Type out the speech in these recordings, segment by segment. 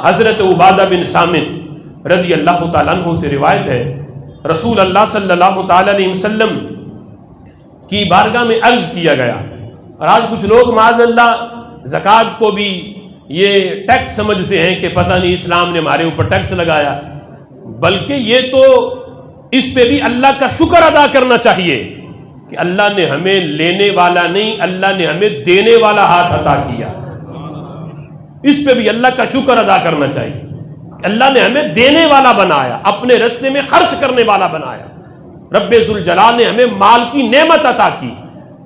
حضرت عبادہ بن صامت رضی اللہ تعالیٰ عنہ سے روایت ہے، رسول اللہ صلی اللہ تعالیٰ علیہ وسلم کی بارگاہ میں عرض کیا گیا، اور آج کچھ لوگ معاذ اللہ زکوٰۃ کو بھی یہ ٹیکس سمجھتے ہیں کہ پتہ نہیں اسلام نے ہمارے اوپر ٹیکس لگایا، بلکہ یہ تو اس پہ بھی اللہ کا شکر ادا کرنا چاہیے کہ اللہ نے ہمیں لینے والا نہیں، اللہ نے ہمیں دینے والا ہاتھ عطا کیا۔ اس پہ بھی اللہ کا شکر ادا کرنا چاہیے کہ اللہ نے ہمیں دینے والا بنایا، اپنے راستے میں خرچ کرنے والا بنایا۔ رب ذوالجلال نے ہمیں مال کی نعمت عطا کی،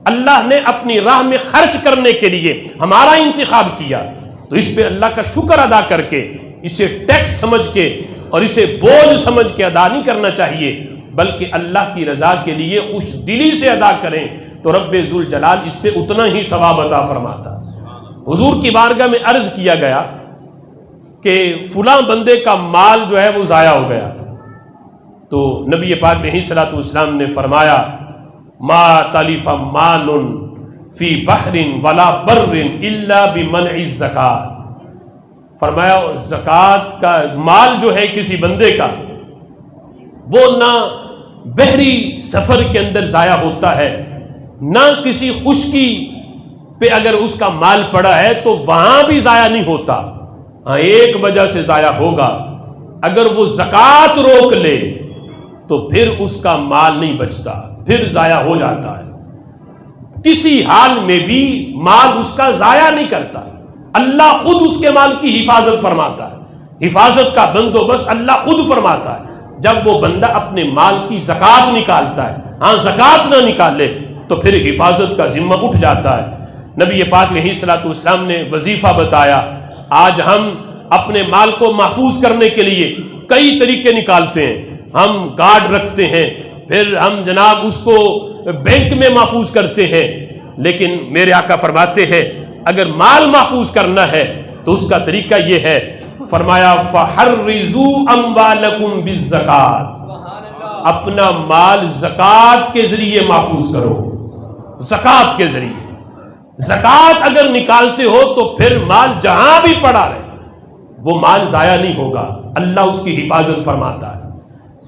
اللہ نے اپنی راہ میں خرچ کرنے کے لیے ہمارا انتخاب کیا، تو اس پہ اللہ کا شکر ادا کر کے اسے ٹیکس سمجھ کے اور اسے بوجھ سمجھ کے ادا نہیں کرنا چاہیے، بلکہ اللہ کی رضا کے لیے خوش دلی سے ادا کریں تو رب ذوالجلال اس پہ اتنا ہی ثواب عطا فرماتا۔ حضور کی بارگاہ میں عرض کیا گیا کہ فلاں بندے کا مال جو ہے وہ ضائع ہو گیا، تو نبی پاک علیہ الصلوۃ والسلام نے فرمایا ما تلف مال فی بحر ولا بر الا بمنع الزکوٰۃ، فرمایا زکوٰۃ کا مال جو ہے کسی بندے کا وہ نہ بحری سفر کے اندر ضائع ہوتا ہے، نہ کسی خشکی پہ اگر اس کا مال پڑا ہے تو وہاں بھی ضائع نہیں ہوتا۔ ہاں ایک وجہ سے ضائع ہوگا، اگر وہ زکوٰۃ روک لے تو پھر اس کا مال نہیں بچتا، پھر ضائع ہو جاتا ہے۔ کسی حال میں بھی مال اس کا ضائع نہیں کرتا، اللہ خود اس کے مال کی حفاظت فرماتا ہے، حفاظت کا بندوبست اللہ خود فرماتا ہے۔ جب وہ بندہ اپنے مال کی زکوٰۃ نکالتا ہے، ہاں زکوٰۃ نہ نکالے تو پھر حفاظت کا ذمہ اٹھ جاتا ہے۔ نبی پاک علیہ الصلوۃ والسلام نے وظیفہ بتایا، آج ہم اپنے مال کو محفوظ کرنے کے لیے کئی طریقے نکالتے ہیں، ہم گارڈ رکھتے ہیں، پھر ہم جناب اس کو بینک میں محفوظ کرتے ہیں، لیکن میرے آقا فرماتے ہیں اگر مال محفوظ کرنا ہے تو اس کا طریقہ یہ ہے، فرمایا فَحَرِّزُوا أَمْوَالَكُمْ بِالزَّكَاةِ، اپنا مال زکوٰۃ کے ذریعے محفوظ کرو، زکوٰۃ کے ذریعے۔ زکوٰۃ اگر نکالتے ہو تو پھر مال جہاں بھی پڑا رہے وہ مال ضائع نہیں ہوگا، اللہ اس کی حفاظت فرماتا ہے۔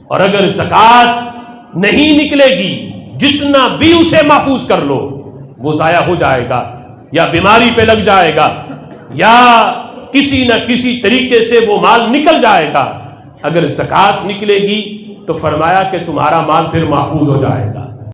اور اگر زکوٰۃ نہیں نکلے گی، جتنا بھی اسے محفوظ کر لو وہ ضائع ہو جائے گا، یا بیماری پہ لگ جائے گا، یا کسی نہ کسی طریقے سے وہ مال نکل جائے گا۔ اگر زکوٰۃ نکلے گی تو فرمایا کہ تمہارا مال پھر محفوظ ہو جائے گا۔